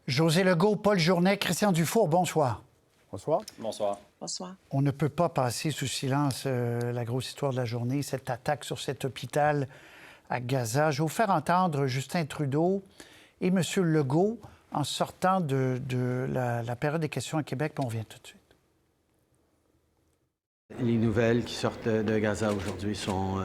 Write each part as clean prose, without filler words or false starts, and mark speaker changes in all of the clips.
Speaker 1: José Legault, Paul Journet, Christian Dufour, bonsoir.
Speaker 2: Bonsoir.
Speaker 3: Bonsoir.
Speaker 4: Bonsoir.
Speaker 1: On ne peut pas passer sous silence la grosse histoire de la journée, cette attaque sur cet hôpital à Gaza. Je vais vous faire entendre Justin Trudeau et M. Legault en sortant de la période des questions à Québec, puis on vient tout de suite.
Speaker 5: Les nouvelles qui sortent de Gaza aujourd'hui sont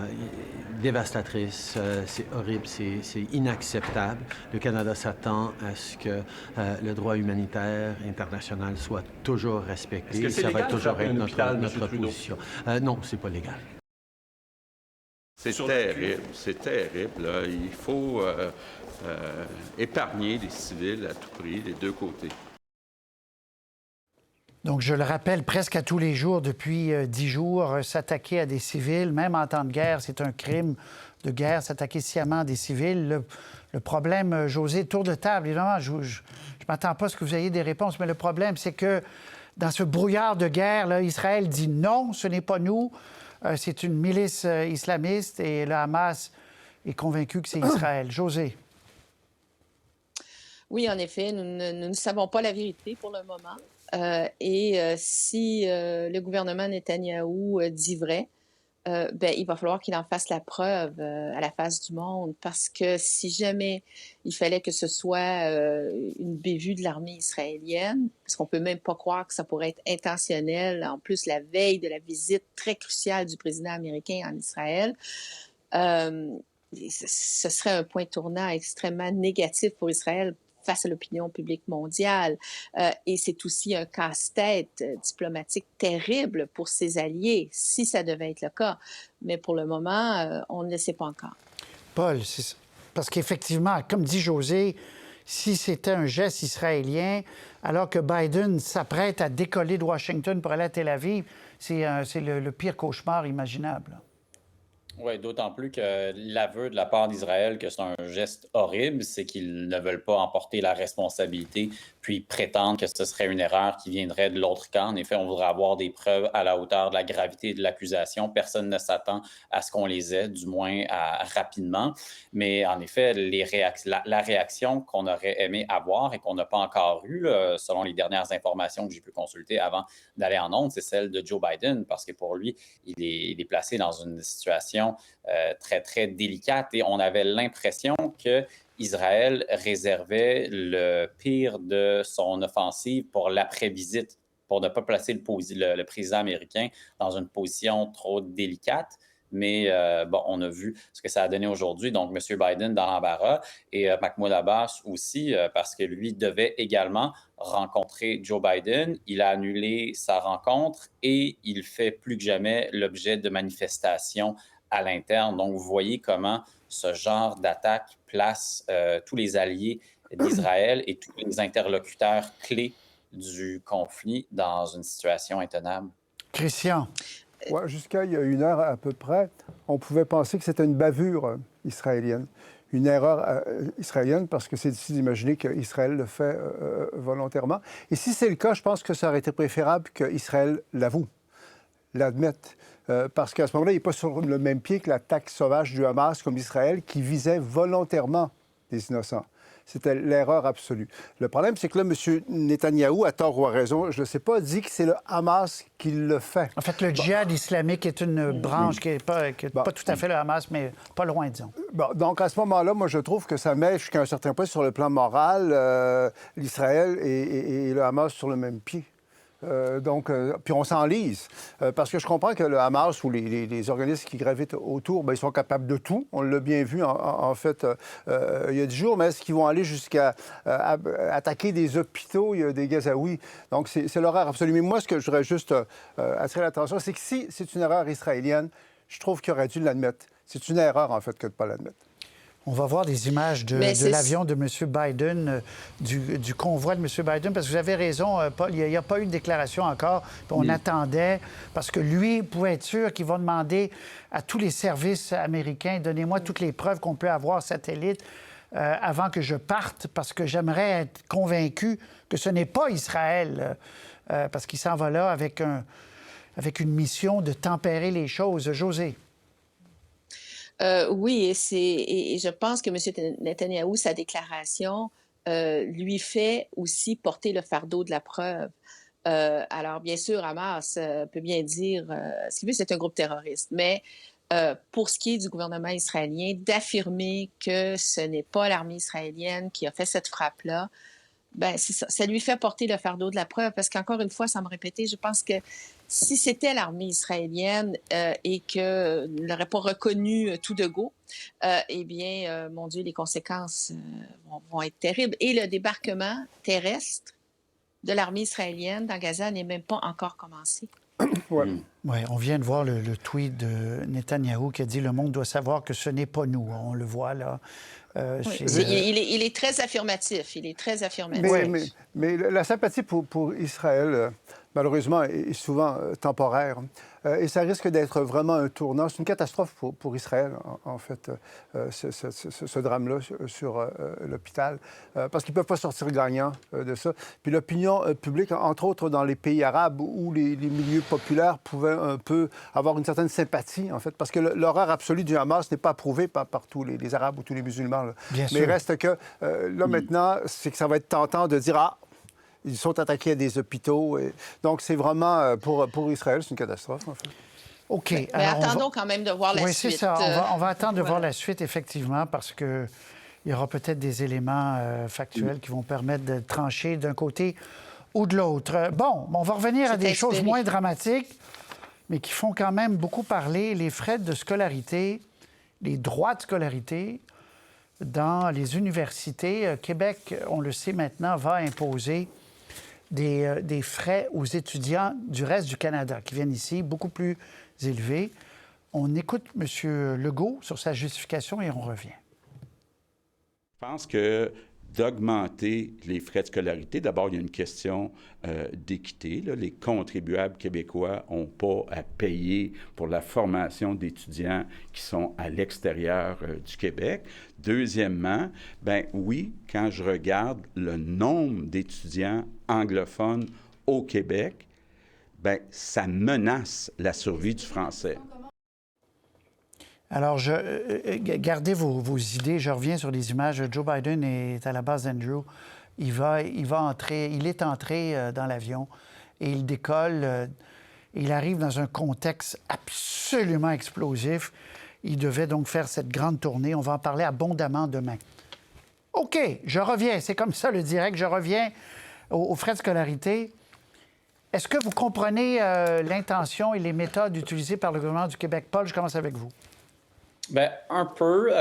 Speaker 5: dévastatrices, c'est horrible, c'est inacceptable. Le Canada s'attend à ce que le droit humanitaire international soit toujours respecté.
Speaker 2: Est-ce que c'est
Speaker 5: ça
Speaker 2: légal
Speaker 5: va
Speaker 2: de
Speaker 5: toujours
Speaker 2: frapper
Speaker 5: être
Speaker 2: un hôpital,
Speaker 5: notre
Speaker 2: M. Trudeau?
Speaker 5: position. Non, c'est pas légal.
Speaker 6: C'est terrible, c'est terrible. Là. Il faut épargner les civils à tout prix, des deux côtés.
Speaker 1: Donc, je le rappelle, presque à tous les jours, depuis 10 jours, s'attaquer à des civils, même en temps de guerre, c'est un crime de guerre, s'attaquer sciemment à des civils. Le problème, José, tour de table, évidemment, je ne m'attends pas à ce que vous ayez des réponses, mais le problème, c'est que dans ce brouillard de guerre, là, Israël dit non, ce n'est pas nous, c'est une milice islamiste et le Hamas est convaincu que c'est Israël. José.
Speaker 4: Oui, en effet, nous ne savons pas la vérité pour le moment. Si le gouvernement Netanyahou dit vrai, il va falloir qu'il en fasse la preuve à la face du monde, parce que si jamais il fallait que ce soit une bévue de l'armée israélienne, parce qu'on peut même pas croire que ça pourrait être intentionnel, en plus la veille de la visite très cruciale du président américain en Israël, ce serait un point tournant extrêmement négatif pour Israël face à l'opinion publique mondiale. Et c'est aussi un casse-tête diplomatique terrible pour ses alliés, si ça devait être le cas. Mais pour le moment, on ne le sait pas encore.
Speaker 1: Paul, parce qu'effectivement, comme dit José, si c'était un geste israélien, alors que Biden s'apprête à décoller de Washington pour aller à Tel Aviv, c'est le pire cauchemar imaginable.
Speaker 3: Oui, d'autant plus que l'aveu de la part d'Israël que c'est un geste horrible, c'est qu'ils ne veulent pas emporter la responsabilité, puis prétendre que ce serait une erreur qui viendrait de l'autre camp. En effet, on voudrait avoir des preuves à la hauteur de la gravité de l'accusation. Personne ne s'attend à ce qu'on les ait, du moins rapidement. Mais en effet, la réaction qu'on aurait aimé avoir et qu'on n'a pas encore eue, selon les dernières informations que j'ai pu consulter avant d'aller en ondes, c'est celle de Joe Biden, parce que pour lui, il est placé dans une situation très, très délicate et on avait l'impression que Israël réservait le pire de son offensive pour l'après-visite, pour ne pas placer le président américain dans une position trop délicate. Mais on a vu ce que ça a donné aujourd'hui. Donc, M. Biden dans l'embarras et Mahmoud Abbas aussi, parce que lui devait également rencontrer Joe Biden. Il a annulé sa rencontre et il fait plus que jamais l'objet de manifestations à l'interne. Donc, vous voyez comment ce genre d'attaque place tous les alliés d'Israël et tous les interlocuteurs clés du conflit dans une situation intenable.
Speaker 1: Christian.
Speaker 2: Ouais, jusqu'à il y a une heure à peu près, on pouvait penser que c'était une bavure israélienne. Une erreur israélienne, parce que c'est difficile d'imaginer qu'Israël le fait volontairement. Et si c'est le cas, je pense que ça aurait été préférable qu'Israël l'avoue, l'admette. Parce qu'à ce moment-là, il n'est pas sur le même pied que l'attaque sauvage du Hamas comme Israël qui visait volontairement des innocents. C'était l'erreur absolue. Le problème, c'est que là, M. Netanyahou, à tort ou à raison, je ne sais pas, dit que c'est le Hamas qui le fait.
Speaker 1: En fait, le djihad islamique est une branche qui n'est pas tout à fait le Hamas, mais pas loin, disons.
Speaker 2: Bon, donc, à ce moment-là, moi, je trouve que ça met jusqu'à un certain point sur le plan moral l'Israël et le Hamas sur le même pied. Puis on s'enlise. Parce que je comprends que le Hamas ou les organismes qui gravitent autour, ils sont capables de tout. On l'a bien vu, en fait, il y a 10 jours, mais est-ce qu'ils vont aller jusqu'à attaquer des hôpitaux, des Gazaouis? Donc, c'est l'horreur absolue. Mais moi, ce que je voudrais juste attirer l'attention, c'est que si c'est une erreur israélienne, je trouve qu'il aurait dû l'admettre. C'est une erreur, en fait, que de ne pas l'admettre.
Speaker 1: On va voir des images de l'avion de M. Biden, du convoi de M. Biden, parce que vous avez raison, Paul, il n'y a pas eu de déclaration encore. On attendait, parce que lui pouvait être sûr qu'il va demander à tous les services américains, donnez-moi toutes les preuves qu'on peut avoir satellite avant que je parte, parce que j'aimerais être convaincu que ce n'est pas Israël, parce qu'il s'en va là avec une mission de tempérer les choses. José.
Speaker 4: Oui, et je pense que M. Netanyahou, sa déclaration lui fait aussi porter le fardeau de la preuve. Alors, bien sûr, Hamas peut bien dire ce qu'il veut, c'est un groupe terroriste, mais pour ce qui est du gouvernement israélien, d'affirmer que ce n'est pas l'armée israélienne qui a fait cette frappe-là, ben c'est ça. Ça lui fait porter le fardeau de la preuve, parce qu'encore une fois, sans me répéter, je pense que si c'était l'armée israélienne et qu'elle n'aurait pas reconnu tout de go, eh bien, mon Dieu, les conséquences vont être terribles. Et le débarquement terrestre de l'armée israélienne dans Gaza n'est même pas encore commencé.
Speaker 2: Ouais.
Speaker 1: Oui, on vient de voir le tweet de Netanyahou qui a dit « Le monde doit savoir que ce n'est pas nous ». On le voit là.
Speaker 4: Oui. Il est très affirmatif. Il est très affirmatif.
Speaker 2: Mais la sympathie pour Israël, malheureusement, est souvent temporaire. Et ça risque d'être vraiment un tournant. C'est une catastrophe pour Israël, en fait, ce drame-là sur l'hôpital, parce qu'ils ne peuvent pas sortir gagnants de ça. Puis l'opinion publique, entre autres dans les pays arabes, où les milieux populaires pouvaient un peu avoir une certaine sympathie, en fait, parce que l'horreur absolue du Hamas n'est pas approuvée par tous les Arabes ou tous les musulmans. Là. Mais il reste que, là, maintenant, c'est que ça va être tentant de dire « Ah, ils sont attaqués à des hôpitaux. » Donc, c'est vraiment, pour Israël, c'est une catastrophe, en fait.
Speaker 1: OK.
Speaker 4: Mais attendons quand même de voir la suite.
Speaker 1: Oui, c'est ça. On va attendre de voir la suite, effectivement, parce qu'il y aura peut-être des éléments factuels qui vont permettre de trancher d'un côté ou de l'autre. Bon, on va revenir à des choses moins dramatiques, mais qui font quand même beaucoup parler. Les frais de scolarité, les droits de scolarité dans les universités. Québec, on le sait maintenant, va imposer des frais aux étudiants du reste du Canada qui viennent ici, beaucoup plus élevés. On écoute M. Legault sur sa justification et on revient.
Speaker 6: Je pense que d'augmenter les frais de scolarité, d'abord, il y a une question d'équité. Les contribuables québécois n'ont pas à payer pour la formation d'étudiants qui sont à l'extérieur du Québec. Deuxièmement, bien oui, quand je regarde le nombre d'étudiants anglophones au Québec, bien, ça menace la survie du français.
Speaker 1: Alors, gardez vos idées. Je reviens sur les images. Joe Biden est à la base d'Andrew. Il est entré dans l'avion et il décolle. Il arrive dans un contexte absolument explosif. Il devait donc faire cette grande tournée. On va en parler abondamment demain. OK, je reviens. C'est comme ça le direct. Je reviens aux frais de scolarité. Est-ce que vous comprenez l'intention et les méthodes utilisées par le gouvernement du Québec? Paul, je commence avec vous.
Speaker 3: Bien, un peu.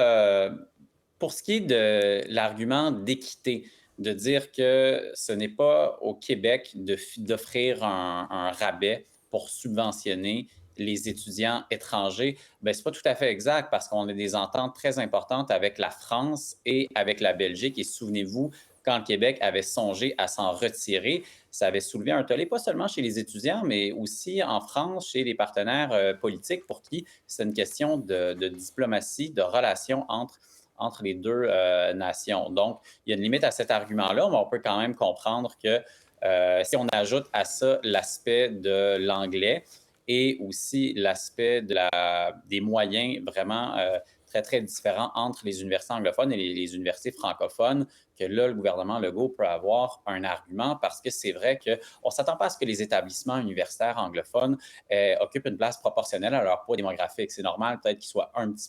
Speaker 3: Pour ce qui est de l'argument d'équité, de dire que ce n'est pas au Québec d'offrir un rabais pour subventionner les étudiants étrangers, bien, ce n'est pas tout à fait exact parce qu'on a des ententes très importantes avec la France et avec la Belgique. Et souvenez-vous, quand le Québec avait songé à s'en retirer, ça avait soulevé un tollé, pas seulement chez les étudiants, mais aussi en France, chez les partenaires politiques pour qui c'est une question de diplomatie, de relations entre les deux nations. Donc, il y a une limite à cet argument-là, mais on peut quand même comprendre que si on ajoute à ça l'aspect de l'anglais et aussi l'aspect des moyens vraiment très, très différents entre les universités anglophones et les universités francophones, que là, le gouvernement Legault peut avoir un argument parce que c'est vrai qu'on ne s'attend pas à ce que les établissements universitaires anglophones occupent une place proportionnelle à leur poids démographique. C'est normal peut-être que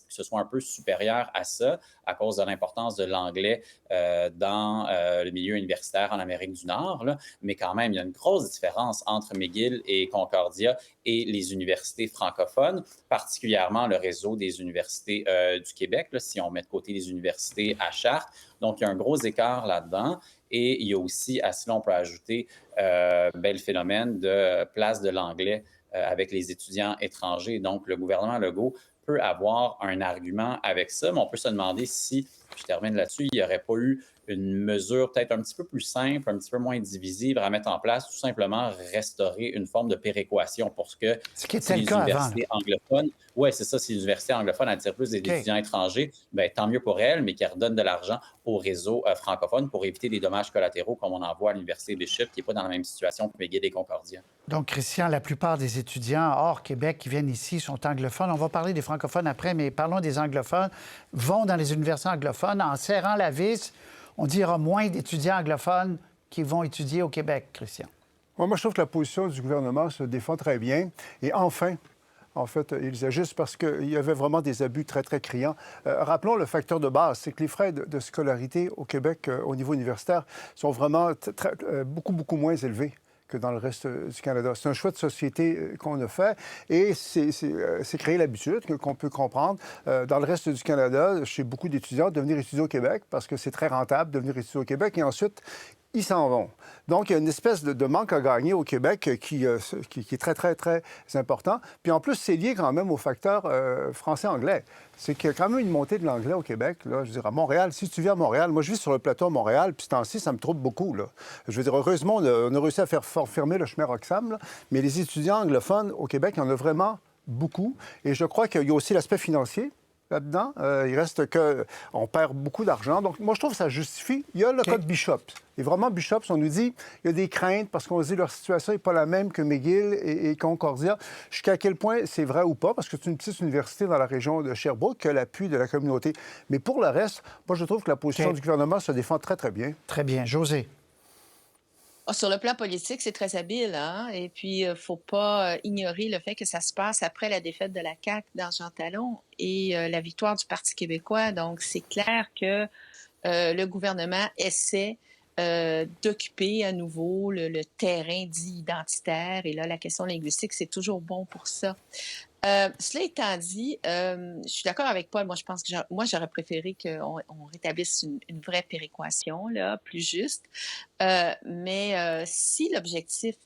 Speaker 3: ce soit un peu supérieur à ça à cause de l'importance de l'anglais dans le milieu universitaire en Amérique du Nord. Là. Mais quand même, il y a une grosse différence entre McGill et Concordia et les universités francophones, particulièrement le réseau des universités du Québec, là, si on met de côté les universités à Chartres. Donc, il y a un gros écart là-dedans. Et il y a aussi, à cela, on peut ajouter le phénomène de place de l'anglais avec les étudiants étrangers. Donc, le gouvernement Legault peut avoir un argument avec ça, mais on peut se demander si, je termine là-dessus, il n'y aurait pas eu une mesure peut-être un petit peu plus simple, un petit peu moins divisive à mettre en place, tout simplement restaurer une forme de péréquation pour que
Speaker 1: ce qui était le cas avant.
Speaker 3: Anglophones, oui, c'est ça, si les universités anglophones attirent plus des étudiants étrangers, bien, tant mieux pour elles, mais qui redonnent de l'argent au réseau francophone pour éviter des dommages collatéraux comme on en voit à l'Université Bishop, qui n'est pas dans la même situation que McGill et Concordia.
Speaker 1: Donc, Christian, la plupart des étudiants hors Québec qui viennent ici sont anglophones. On va parler des francophones après, mais parlons des anglophones. Vont dans les universités anglophones en serrant la vis. on dit qu'il y aura moins d'étudiants anglophones qui vont étudier au Québec, Christian?
Speaker 2: Moi, je trouve que la position du gouvernement se défend très bien. Et enfin, en fait, ils ajustent parce qu'il y avait vraiment des abus très, très criants. Rappelons le facteur de base, c'est que les frais de scolarité au Québec au niveau universitaire sont vraiment beaucoup, beaucoup moins élevés que dans le reste du Canada. C'est un choix de société qu'on a fait et c'est créer l'habitude qu'on peut comprendre dans le reste du Canada, chez beaucoup d'étudiants, de venir étudier au Québec parce que c'est très rentable de venir étudier au Québec et ensuite, ils s'en vont. Donc, il y a une espèce de manque à gagner au Québec qui est très, très, très important. Puis en plus, c'est lié quand même au facteur français-anglais. C'est qu'il y a quand même une montée de l'anglais au Québec. Là, je veux dire, à Montréal, si tu viens à Montréal, moi, je vis sur le plateau à Montréal, puis ce temps-ci, ça me trouble beaucoup. Là. Je veux dire, heureusement, on a réussi à faire fermer le chemin Roxham, là, mais les étudiants anglophones au Québec, il y en a vraiment beaucoup. Et je crois qu'il y a aussi l'aspect financier là-dedans. Il reste qu'on perd beaucoup d'argent. Donc, moi, je trouve que ça justifie. Il y a le cas de Bishop. Et vraiment, Bishop, on nous dit il y a des craintes parce qu'on se dit leur situation n'est pas la même que McGill et Concordia. Jusqu'à quel point c'est vrai ou pas, parce que c'est une petite université dans la région de Sherbrooke qui a l'appui de la communauté. Mais pour le reste, moi, je trouve que la position du gouvernement se défend très, très bien.
Speaker 1: Très bien. Josée?
Speaker 4: Sur le plan politique, c'est très habile, hein? Et puis, il ne faut pas ignorer le fait que ça se passe après la défaite de la CAQ dans Jean Talon et la victoire du Parti québécois. Donc, c'est clair que le gouvernement essaie d'occuper à nouveau le terrain dit identitaire. Et là, la question linguistique, c'est toujours bon pour ça. Cela étant dit, je suis d'accord avec Paul. Moi, je pense que j'aurais préféré qu'on rétablisse une vraie péréquation, là, plus juste. Mais si l'objectif,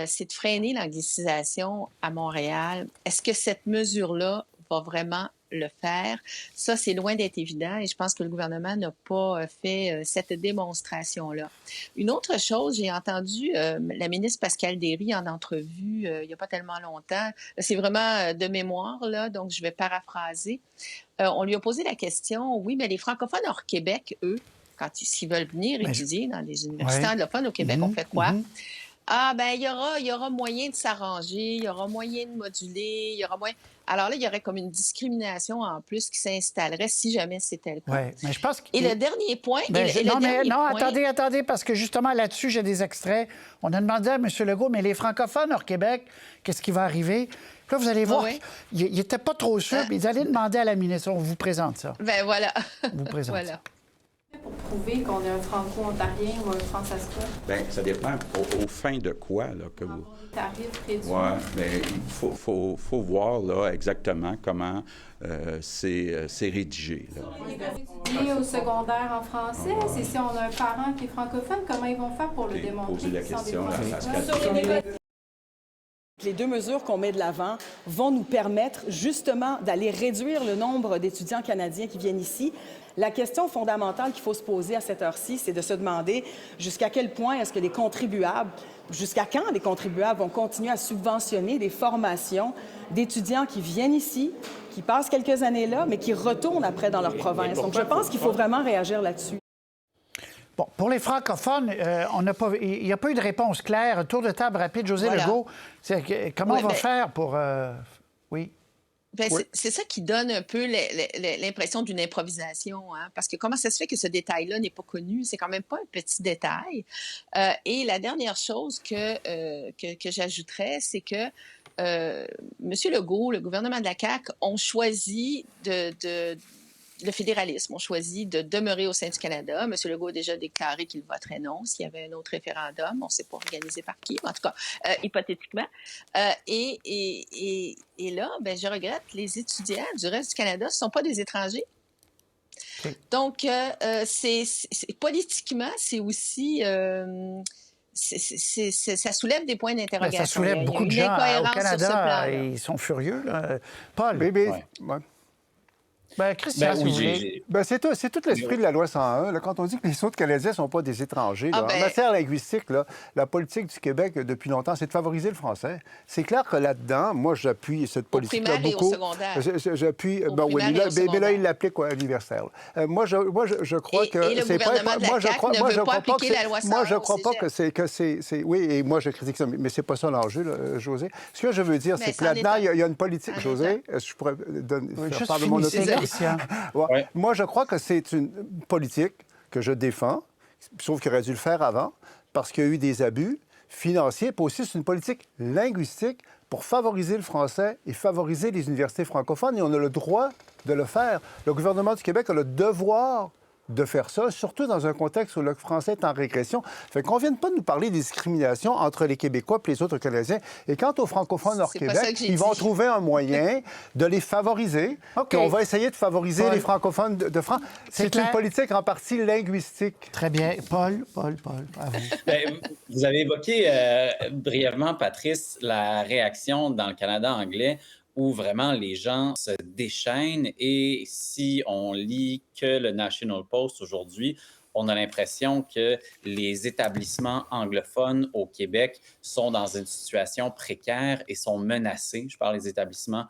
Speaker 4: c'est de freiner l'anglicisation à Montréal, est-ce que cette mesure-là va vraiment le faire? Ça, c'est loin d'être évident et je pense que le gouvernement n'a pas fait cette démonstration-là. Une autre chose, j'ai entendu la ministre Pascale Derry en entrevue il n'y a pas tellement longtemps. C'est vraiment de mémoire, là, donc je vais paraphraser. On lui a posé la question, oui, mais les francophones hors Québec, eux, s'ils veulent venir étudier dans les universités anglophones au Québec, on fait quoi? Ah, ben il y aura moyen de s'arranger, il y aura moyen de moduler, il y aura moyen... Alors là, il y aurait comme une discrimination en plus qui s'installerait si jamais c'était le cas.
Speaker 1: Oui, mais je pense que...
Speaker 4: Et le dernier point...
Speaker 1: Attendez, parce que justement, là-dessus, j'ai des extraits. On a demandé à M. Legault, mais les francophones hors Québec, qu'est-ce qui va arriver? Puis là, vous allez voir, il n'était pas trop sûr, mais ils allaient demander à la ministre. On vous présente ça.
Speaker 4: Ben voilà.
Speaker 1: On vous présente ça.
Speaker 7: Pour prouver qu'on est un franco-ontarien ou un franc-saskatchewan?
Speaker 6: Bien, ça dépend aux fins de quoi, là, que vous...
Speaker 7: Tarifs réduits.
Speaker 6: Oui, mais il faut voir, là, exactement comment c'est rédigé, là.
Speaker 7: Et au secondaire en français, c'est si on a un parent qui est francophone, comment ils vont faire pour le démontrer?
Speaker 6: Poser la question,
Speaker 8: Les deux mesures qu'on met de l'avant vont nous permettre justement d'aller réduire le nombre d'étudiants canadiens qui viennent ici. La question fondamentale qu'il faut se poser à cette heure-ci, c'est de se demander jusqu'à quel point est-ce que les contribuables, jusqu'à quand les contribuables vont continuer à subventionner des formations d'étudiants qui viennent ici, qui passent quelques années là, mais qui retournent après dans leur province. Donc, je pense qu'il faut vraiment réagir là-dessus.
Speaker 1: Bon, pour les francophones, il n'y a pas eu de réponse claire. Tour de table rapide, Josée Legault. Comment on va faire pour... Oui.
Speaker 4: Ben, c'est ça qui donne un peu l'impression d'une improvisation, hein? Parce que comment ça se fait que ce détail-là n'est pas connu? C'est quand même pas un petit détail. Et la dernière chose que j'ajouterais, c'est que M. Legault, le gouvernement de la CAQ, ont choisi le fédéralisme, ont choisi de demeurer au sein du Canada. M. Legault a déjà déclaré qu'il voterait non s'il y avait un autre référendum. On ne sait pas organisé par qui, mais en tout cas, hypothétiquement. Et là, ben, je regrette, les étudiants du reste du Canada, ce ne sont pas des étrangers. Donc, politiquement, c'est aussi... ça soulève des points d'interrogation.
Speaker 1: Ça soulève beaucoup de gens au Canada. Ils sont furieux, là. Paul? Ben, Christian,
Speaker 2: c'est tout l'esprit de la loi 101. Là, quand on dit que les autres Canadiens ne sont pas des étrangers, là, en matière linguistique, là, la politique du Québec, depuis longtemps, c'est de favoriser le français. C'est clair que là-dedans, moi, j'appuie cette politique-là beaucoup.
Speaker 4: Au primaire et au secondaire.
Speaker 2: J'appuie... mais là, il l'applique à l'universitaire. Moi, je crois que...
Speaker 4: Et le gouvernement de la CAQ ne veut pas appliquer la loi 101.
Speaker 2: Moi, je ne crois pas que c'est... Oui, et moi, je critique ça, mais c'est pas ça l'enjeu, là, José. Ce que je veux dire, c'est que là-dedans, il y a une politique. José, je pourrais faire part de mon opinion. Moi, je crois que c'est une politique que je défends, sauf qu'il aurait dû le faire avant, parce qu'il y a eu des abus financiers, puis aussi c'est une politique linguistique pour favoriser le français et favoriser les universités francophones, et on a le droit de le faire. Le gouvernement du Québec a le devoir de faire ça, surtout dans un contexte où le français est en régression. Fait qu'on ne vienne pas nous parler des discriminations entre les Québécois et les autres Canadiens. Et quant aux francophones hors Québec, ils vont trouver un moyen de les favoriser.
Speaker 1: OK.
Speaker 2: Puis on va essayer de favoriser les francophones de France. C'est
Speaker 1: clair.
Speaker 2: une politique en partie linguistique.
Speaker 1: Très bien. Paul, à vous.
Speaker 3: Bien, vous avez évoqué brièvement, Patrice, la réaction dans le Canada anglais où vraiment les gens se déchaînent. Et si on lit que le National Post aujourd'hui, on a l'impression que les établissements anglophones au Québec sont dans une situation précaire et sont menacés. Je parle des établissements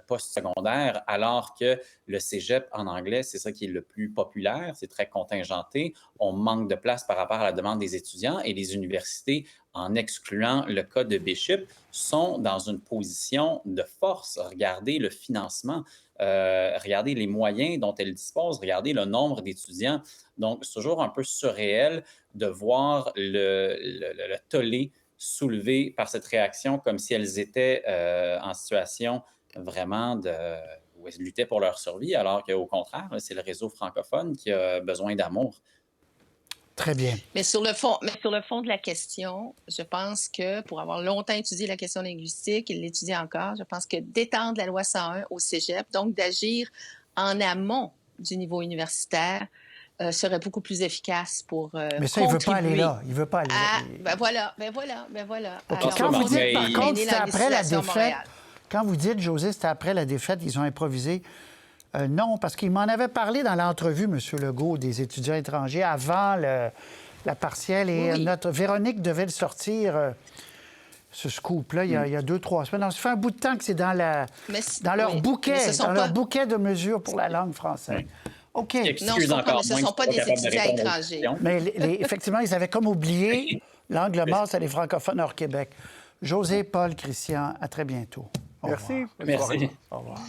Speaker 3: postsecondaires, alors que le cégep en anglais, c'est ça qui est le plus populaire, c'est très contingenté. On manque de place par rapport à la demande des étudiants et les universités, en excluant le cas de Bishop, sont dans une position de force. Regardez le financement, regardez les moyens dont elles disposent, regardez le nombre d'étudiants. Donc, c'est toujours un peu surréel de voir le tollé soulevé par cette réaction comme si elles étaient en situation vraiment où elles luttaient pour leur survie, alors qu'au contraire, c'est le réseau francophone qui a besoin d'amour.
Speaker 1: Très bien.
Speaker 4: Mais sur le fond de la question, je pense que pour avoir longtemps étudié la question linguistique, et l'étudier encore, je pense que d'étendre la loi 101 au cégep, donc d'agir en amont du niveau universitaire, serait beaucoup plus efficace pour
Speaker 1: Mais ça, il ne veut pas aller là. Il ne veut pas aller là.
Speaker 4: Ben voilà.
Speaker 1: OK.
Speaker 4: Alors,
Speaker 1: Quand vous dites,
Speaker 3: mais
Speaker 1: par contre,
Speaker 4: est
Speaker 1: c'était
Speaker 4: la
Speaker 1: après la
Speaker 4: législation
Speaker 1: défaite,
Speaker 4: Montréal.
Speaker 1: quand vous dites, José, c'était après la défaite, ils ont improvisé. Non, parce qu'il m'en avait parlé dans l'entrevue, M. Legault, des étudiants étrangers avant la partielle. Et
Speaker 4: Oui.
Speaker 1: notre Véronique devait le sortir, ce scoop-là, il y a 2-3 semaines. Donc, ça fait un bout de temps que c'est dans leur
Speaker 4: oui,
Speaker 1: bouquet,
Speaker 4: mais ce sont
Speaker 1: dans
Speaker 4: pas-
Speaker 1: leur bouquet de mesures pour la langue française. OK.
Speaker 4: Non, je comprends, mais ce ne sont pas des étudiants étrangers.
Speaker 1: Mais effectivement, ils avaient comme oublié l'angle mort, c'est les francophones hors Québec. José, Paul, Christian, à très bientôt. Au revoir.
Speaker 2: Merci.
Speaker 3: Merci.
Speaker 1: Au revoir.